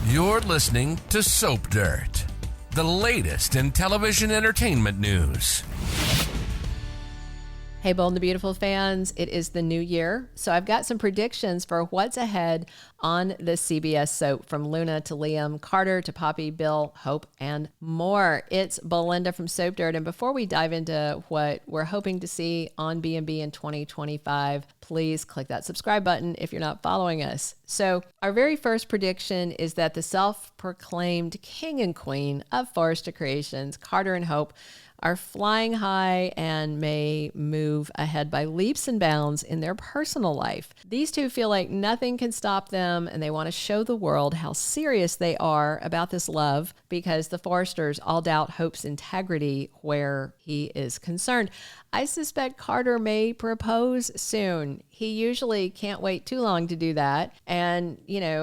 You're listening to Soap Dirt, the latest in television entertainment news. Hey, Bold and the Beautiful fans, it is the new year, so I've got some predictions for what's ahead on the CBS soap, from Luna to Liam, Carter to Poppy, Bill, Hope, and more. It's Belinda from Soap Dirt, and before we dive into what we're hoping to see on B&B in 2025, please click that subscribe button if you're not following us. So our very first prediction is that the self-proclaimed king and queen of Forrester Creations, Carter and Hope, are flying high and may move ahead by leaps and bounds in their personal life. These two feel like nothing can stop them, and they want to show the world how serious they are about this love, because the Forresters all doubt Hope's integrity where he is concerned. I suspect Carter may propose soon. He usually can't wait too long to do that. And,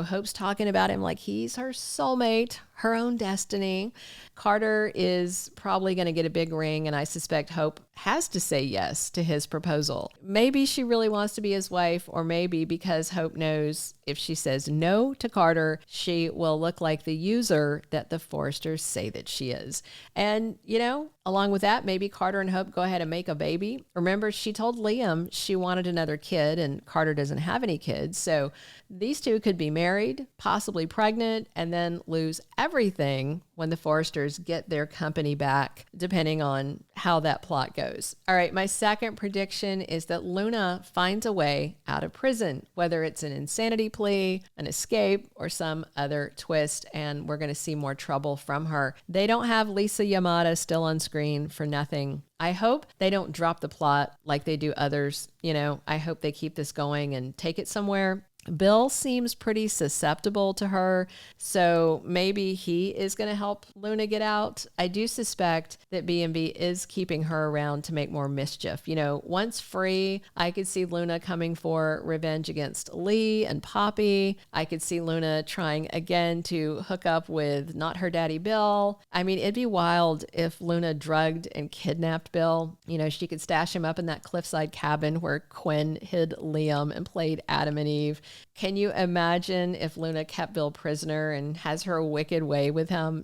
Hope's talking about him like he's her soulmate, her own destiny. Carter is probably going to get a big ring, and I suspect Hope has to say yes to his proposal. Maybe she really wants to be his wife, or maybe because Hope knows if she says no to Carter, she will look like the user that the Forresters say that she is. And, along with that, maybe Carter and Hope go ahead and make a baby. Remember, she told Liam she wanted another kid, and Carter doesn't have any kids. So these two could be married, possibly pregnant, and then lose everything when the Forresters get their company back, depending on how that plot goes. All right, my second prediction is that Luna finds a way out of prison, whether it's an insanity plea, an escape, or some other twist, and we're going to see more trouble from her. They don't have Lisa Yamada still on screen for nothing. I hope they don't drop the plot like they do others. I hope they keep this going and take it somewhere. Bill seems pretty susceptible to her, so maybe he is going to help Luna get out. I do suspect that B&B is keeping her around to make more mischief. Once free, I could see Luna coming for revenge against Li and Poppy. I could see Luna trying again to hook up with not her daddy Bill. I mean, it'd be wild if Luna drugged and kidnapped Bill. She could stash him up in that cliffside cabin where Quinn hid Liam and played Adam and Eve. Can you imagine if Luna kept Bill prisoner and has her wicked way with him,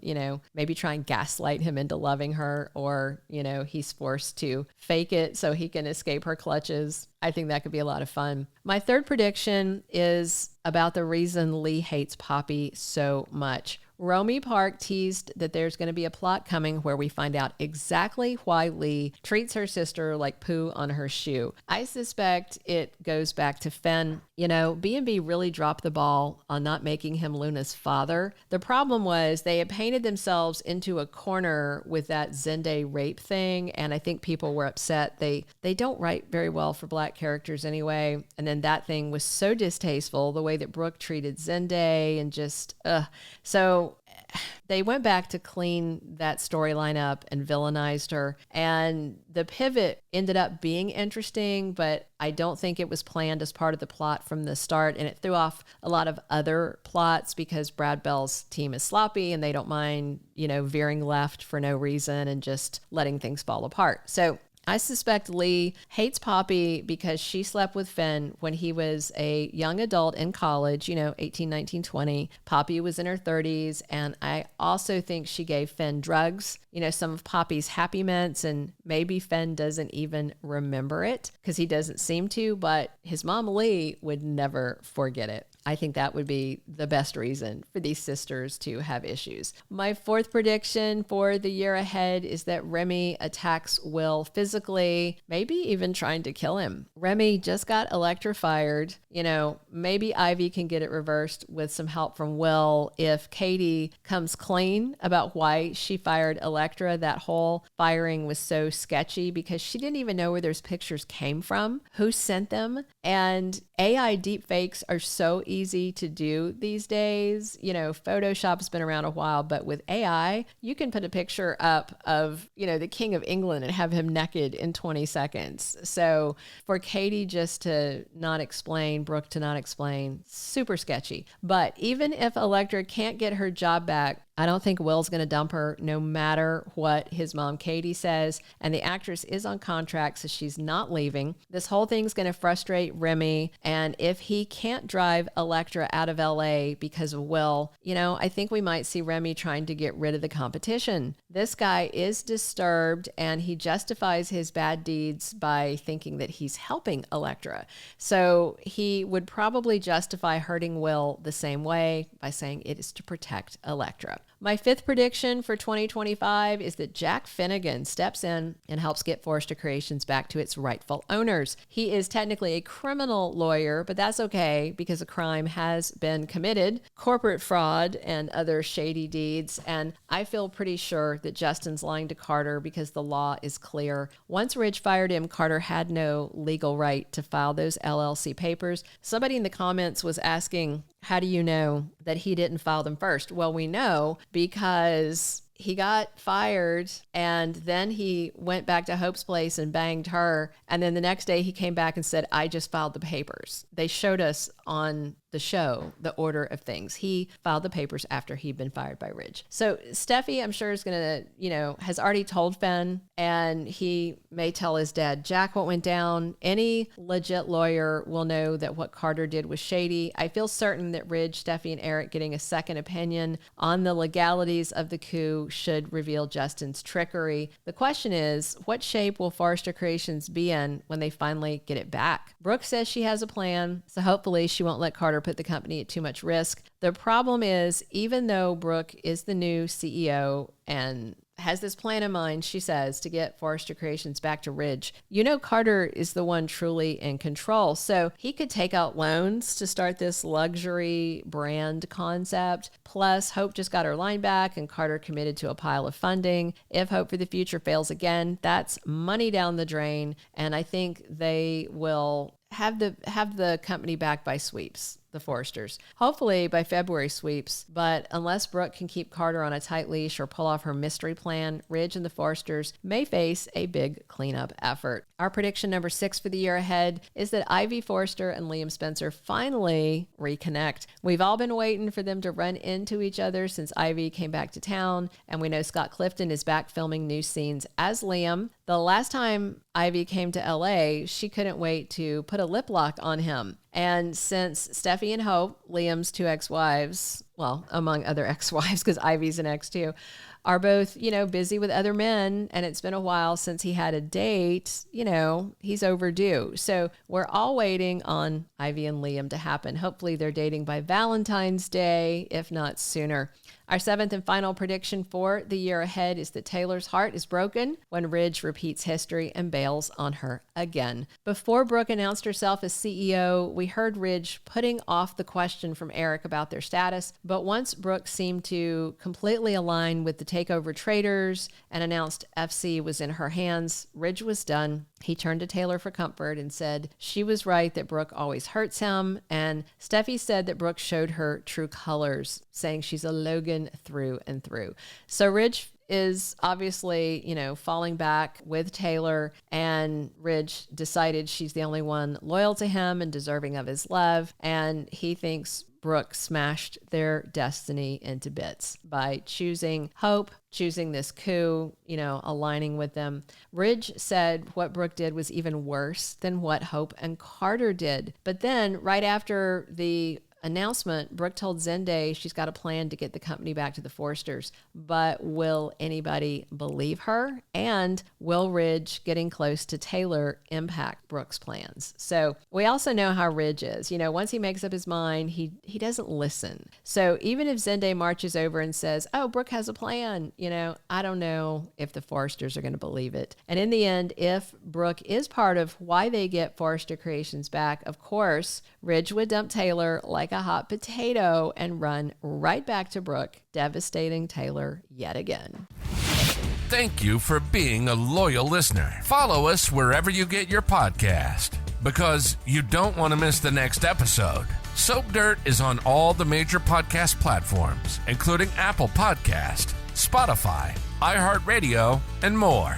maybe try and gaslight him into loving her, or, he's forced to fake it so he can escape her clutches. I think that could be a lot of fun. My third prediction is about the reason Li hates Poppy so much. Romy Park teased that there's going to be a plot coming where we find out exactly why Li treats her sister like poo on her shoe. I suspect it goes back to Finn. B&B really dropped the ball on not making him Luna's father. The problem was they had painted themselves into a corner with that Zende rape thing, and I think people were upset. They don't write very well for Black characters anyway, and then that thing was so distasteful, the way that Brooke treated Zende, and just, So they went back to clean that storyline up and villainized her. And the pivot ended up being interesting, but I don't think it was planned as part of the plot from the start. And it threw off a lot of other plots because Brad Bell's team is sloppy and they don't mind, veering left for no reason and just letting things fall apart. So I suspect Li hates Poppy because she slept with Finn when he was a young adult in college, 18, 19, 20. Poppy was in her 30s. And I also think she gave Finn drugs, some of Poppy's Happy Mints, and maybe Finn doesn't even remember it because he doesn't seem to, but his mom Li would never forget it. I think that would be the best reason for these sisters to have issues. My fourth prediction for the year ahead is that Remy attacks Will physically, maybe even trying to kill him. Remy just got Electra fired. Maybe Ivy can get it reversed with some help from Will if Katie comes clean about why she fired Electra. That whole firing was so sketchy because she didn't even know where those pictures came from, who sent them. And AI deepfakes are so easy to do these days. Photoshop's been around a while, but with AI, you can put a picture up of, the King of England and have him naked in 20 seconds. So for Katie just to not explain, Brooke to not explain, super sketchy. But even if Electra can't get her job back, I don't think Will's going to dump her no matter what his mom Katie says. And the actress is on contract, so she's not leaving. This whole thing's going to frustrate Remy. And if he can't drive Electra out of LA because of Will, I think we might see Remy trying to get rid of the competition. This guy is disturbed and he justifies his bad deeds by thinking that he's helping Electra. So he would probably justify hurting Will the same way by saying it is to protect Electra. My fifth prediction for 2025 is that Jack Finnegan steps in and helps get Forrester Creations back to its rightful owners. He is technically a criminal lawyer, but that's okay because a crime has been committed, corporate fraud and other shady deeds. And I feel pretty sure that Justin's lying to Carter because the law is clear. Once Ridge fired him, Carter had no legal right to file those LLC papers. Somebody in the comments was asking, how do you know that he didn't file them first? Well, we know because he got fired and then he went back to Hope's place and banged her. And then the next day he came back and said, I just filed the papers. They showed us on the show the order of things. He filed the papers after he'd been fired by Ridge. So Steffi, I'm sure, is going to, has already told Fenn, and he may tell his dad Jack what went down. Any legit lawyer will know that what Carter did was shady. I feel certain that Ridge, Steffi, and Eric getting a second opinion on the legalities of the coup should reveal Justin's trickery. The question is, what shape will Forrester Creations be in when they finally get it back? Brooke says she has a plan, so hopefully she won't let Carter put the company at too much risk. The problem is, even though Brooke is the new CEO and has this plan in mind, she says, to get Forrester Creations back to Ridge, Carter is the one truly in control. So he could take out loans to start this luxury brand concept. Plus, Hope just got her line back and Carter committed to a pile of funding. If Hope for the Future fails again, that's money down the drain. And I think they will have the company back by sweeps, the Forresters. Hopefully by February sweeps, but unless Brooke can keep Carter on a tight leash or pull off her mystery plan, Ridge and the Forresters may face a big cleanup effort. Our prediction number 6 for the year ahead is that Ivy Forrester and Liam Spencer finally reconnect. We've all been waiting for them to run into each other since Ivy came back to town, and we know Scott Clifton is back filming new scenes as Liam. The last time Ivy came to LA, she couldn't wait to put a lip lock on him. And since Steffi and Hope, Liam's 2 ex-wives, well, among other ex-wives, because Ivy's an ex too, are both, busy with other men, and it's been a while since he had a date, he's overdue. So we're all waiting on Ivy and Liam to happen. Hopefully they're dating by Valentine's Day, if not sooner. Our 7th and final prediction for the year ahead is that Taylor's heart is broken when Ridge repeats history and bails on her again. Before Brooke announced herself as CEO, we heard Ridge putting off the question from Eric about their status, but once Brooke seemed to completely align with the takeover traders and announced FC was in her hands, Ridge was done. He turned to Taylor for comfort and said she was right that Brooke always hurts him, and Steffi said that Brooke showed her true colors, saying she's a Logan through and through. So Ridge is obviously, falling back with Taylor, and Ridge decided she's the only one loyal to him and deserving of his love, and he thinks Brooke smashed their destiny into bits by choosing Hope, choosing this coup, aligning with them. Ridge said what Brooke did was even worse than what Hope and Carter did. But then right after the announcement, Brooke told Zende she's got a plan to get the company back to the Forresters, but will anybody believe her? And will Ridge getting close to Taylor impact Brooke's plans? So we also know how Ridge is. Once he makes up his mind, he doesn't listen. So even if Zende marches over and says, oh, Brooke has a plan, I don't know if the Forresters are going to believe it. And in the end, if Brooke is part of why they get Forrester Creations back, of course, Ridge would dump Taylor like a hot potato and run right back to Brooke, devastating Taylor yet again. Thank you for being a loyal listener. Follow us wherever you get your podcast, because you don't want to miss the next episode. Soap Dirt is on all the major podcast platforms, including Apple Podcast, Spotify, iHeartRadio, and more.